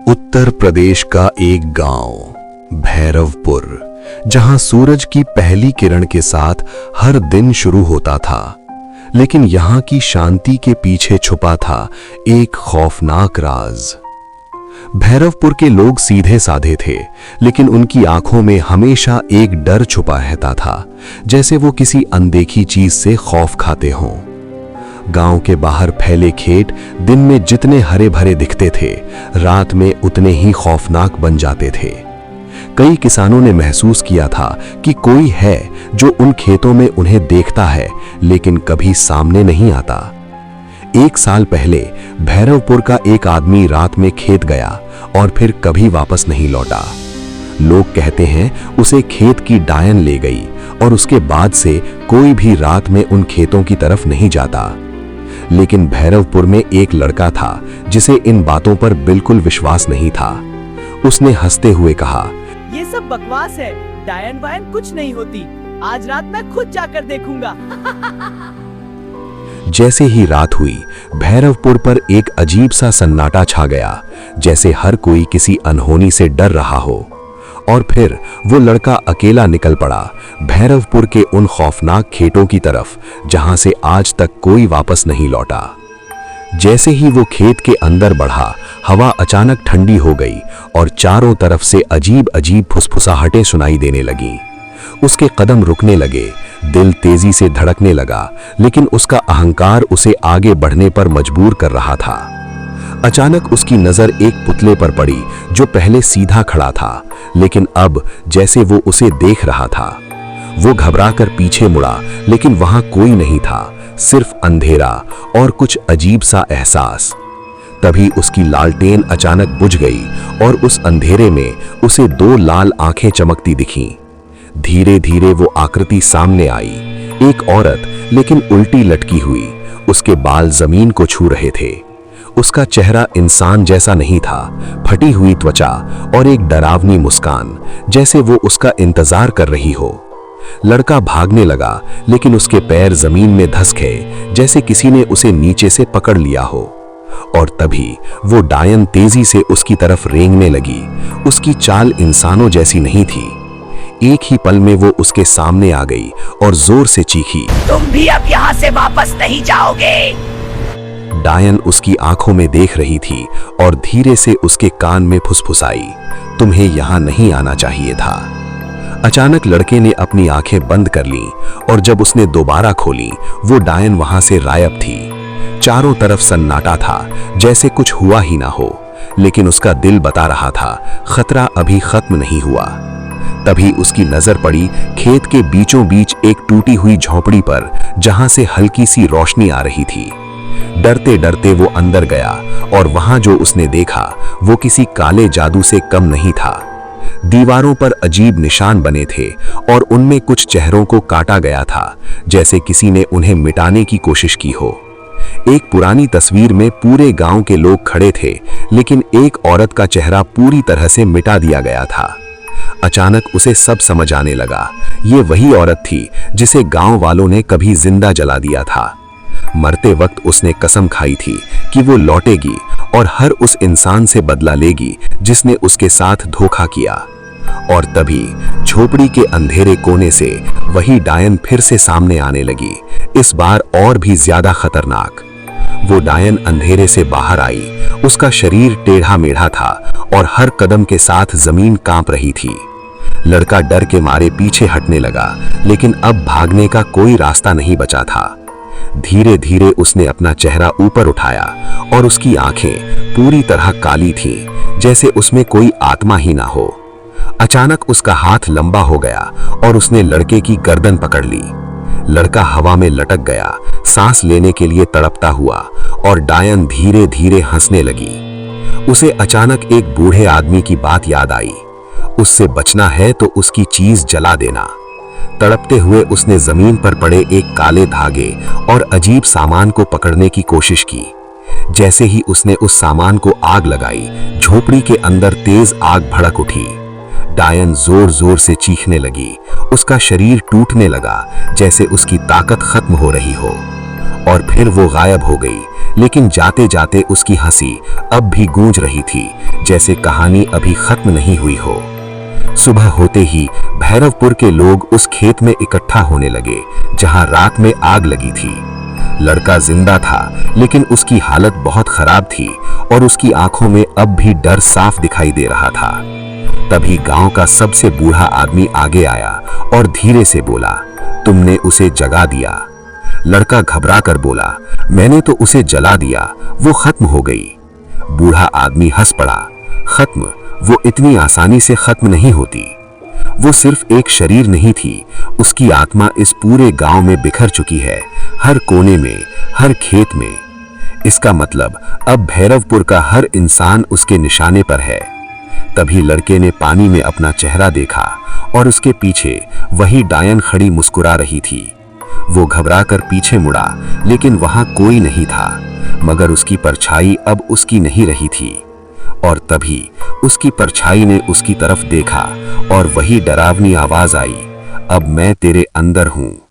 उत्तर प्रदेश का एक गांव भैरवपुर, जहां सूरज की पहली किरण के साथ हर दिन शुरू होता था, लेकिन यहां की शांति के पीछे छुपा था एक खौफनाक राज। भैरवपुर के लोग सीधे साधे थे, लेकिन उनकी आंखों में हमेशा एक डर छुपा रहता था, जैसे वो किसी अनदेखी चीज से खौफ खाते हों। गांव के बाहर फैले खेत दिन में जितने हरे भरे दिखते थे, रात में उतने ही खौफनाक बन जाते थे। कई किसानों ने महसूस किया था कि कोई है जो उन खेतों में उन्हें देखता है, लेकिन कभी सामने नहीं आता। एक साल पहले भैरवपुर का एक आदमी रात में खेत गया और फिर कभी वापस नहीं लौटा। लोग कहते हैं उसे खेत की डायन ले गई और उसके बाद से कोई भी रात में उन खेतों की तरफ नहीं जाता। लेकिन भैरवपुर में एक लड़का था जिसे इन बातों पर बिल्कुल विश्वास नहीं था। उसने हंसते हुए कहा, ये सब बकवास है, डायन वायन कुछ नहीं होती। आज रात मैं खुद जाकर देखूंगा। जैसे ही रात हुई, भैरवपुर पर एक अजीब सा सन्नाटा छा गया, जैसे हर कोई किसी अनहोनी से डर रहा हो। और फिर वो लड़का अकेला निकल पड़ा भैरवपुर के उन खौफनाक खेतों की तरफ, जहां से आज तक कोई वापस नहीं लौटा। जैसे ही वो खेत के अंदर बढ़ा, हवा अचानक ठंडी हो गई और चारों तरफ से अजीब अजीब फुसफुसाहटें सुनाई देने लगीं। उसके कदम रुकने लगे, दिल तेजी से धड़कने लगा, लेकिन उसका अहंकार उसे आगे बढ़ने पर मजबूर कर रहा था। अचानक उसकी नजर एक पुतले पर पड़ी जो पहले सीधा खड़ा था, लेकिन अब जैसे वो उसे देख रहा था। वो घबराकर पीछे मुड़ा, लेकिन वहां कोई नहीं था, सिर्फ अंधेरा और कुछ अजीब सा एहसास। तभी उसकी लालटेन अचानक बुझ गई और उस अंधेरे में उसे दो लाल आंखें चमकती दिखीं। धीरे धीरे वो आकृति सामने आई, एक औरत, लेकिन उल्टी लटकी हुई। उसके बाल जमीन को छू रहे थे। उसका चेहरा इंसान जैसा नहीं था, फटी हुई त्वचा और एक डरावनी मुस्कान, जैसे वो उसका इंतजार कर रही हो। लड़का भागने लगा, लेकिन उसके पैर जमीन में धंस गए, जैसे किसी ने उसे नीचे से पकड़ लिया हो। और तभी वो डायन तेजी से उसकी तरफ रेंगने लगी। उसकी चाल इंसानों जैसी नहीं थी। एक ही पल में वो उसके सामने आ गई और जोर से चीखी, तुम भी अब यहाँ से वापस नहीं जाओगे। डायन उसकी आंखों में देख रही थी और धीरे से उसके कान में फुसफुसाई, तुम्हें यहां नहीं आना चाहिए था। अचानक लड़के ने अपनी आंखें बंद कर लीं और जब उसने दोबारा खोली, वो डायन वहां से गायब थी। चारों तरफ सन्नाटा था, जैसे कुछ हुआ ही ना हो, लेकिन उसका दिल बता रहा था खतरा अभी खत्म नहीं हुआ। तभी उसकी नजर पड़ी खेत के बीचों बीच एक टूटी हुई झोपड़ी पर, जहां से हल्की सी रोशनी आ रही थी। डरते डरते वो अंदर गया और वहां जो उसने देखा वो किसी काले जादू से कम नहीं था। दीवारों पर अजीब निशान बने थे और उनमें कुछ चेहरों को काटा गया था, जैसे किसी ने उन्हें मिटाने की कोशिश की हो। एक पुरानी तस्वीर में पूरे गांव के लोग खड़े थे, लेकिन एक औरत का चेहरा पूरी तरह से मिटा दिया गया था। अचानक उसे सब समझ आने लगा, ये वही औरत थी जिसे गांव वालों ने कभी जिंदा जला दिया था। मरते वक्त उसने कसम खाई थी कि वो लौटेगी और हर उस इंसान से बदला लेगी जिसने उसके साथ धोखा किया। और तभी झोपड़ी के अंधेरे कोने से वही डायन फिर से सामने आने लगी, इस बार और भी ज्यादा खतरनाक। वो डायन अंधेरे से बाहर आई, उसका शरीर टेढ़ा मेढ़ा था और हर कदम के साथ जमीन कांप रही थी। लड़का डर के मारे पीछे हटने लगा, लेकिन अब भागने का कोई रास्ता नहीं बचा था। धीरे धीरे उसने अपना चेहरा ऊपर उठाया और उसकी आंखें पूरी तरह काली थीं, जैसे उसमें कोई आत्मा ही ना हो। अचानक उसका हाथ लंबा हो गया और उसने लड़के की गर्दन पकड़ ली। लड़का हवा में लटक गया, सांस लेने के लिए तड़पता हुआ, और डायन धीरे धीरे हंसने लगी। उसे अचानक एक बूढ़े आदमी की बात याद आई, उससे बचना है तो उसकी चीज जला देना। तड़पते हुए उसने जमीन पर पड़े एक काले धागे और अजीब सामान को पकड़ने की कोशिश की। जैसे ही उसने उस सामान को आग लगाई, झोपड़ी के अंदर तेज आग भड़क उठी। डायन जोर जोर से चीखने लगी, उसका शरीर टूटने लगा, जैसे उसकी ताकत खत्म हो रही हो। और फिर वो गायब हो गई, लेकिन जाते जाते उसकी हंसी अब भी गूंज रही थी, जैसे कहानी अभी खत्म नहीं हुई हो। सुबह होते ही भैरवपुर के लोग उस खेत में इकट्ठा होने लगे जहां रात में आग लगी थी। लड़का जिंदा था, लेकिन उसकी हालत बहुत खराब थी और उसकी आंखों में अब भी डर साफ दिखाई दे रहा था। तभी गांव का सबसे बूढ़ा आदमी आगे आया और धीरे से बोला, तुमने उसे जगा दिया। लड़का घबरा कर बोला, मैंने तो उसे जला दिया, वो खत्म हो गई। बूढ़ा आदमी हंस पड़ा, खत्म? वो इतनी आसानी से खत्म नहीं होती। वो सिर्फ एक शरीर नहीं थी, उसकी आत्मा इस पूरे गांव में बिखर चुकी है, हर कोने में, हर खेत में। इसका मतलब अब भैरवपुर का हर इंसान उसके निशाने पर है। तभी लड़के ने पानी में अपना चेहरा देखा और उसके पीछे वही डायन खड़ी मुस्कुरा रही थी। वो घबराकर पीछे मुड़ा, लेकिन वहां कोई नहीं था, मगर उसकी परछाई अब उसकी नहीं रही थी। और तभी उसकी परछाई ने उसकी तरफ देखा और वही डरावनी आवाज आई, अब मैं तेरे अंदर हूं।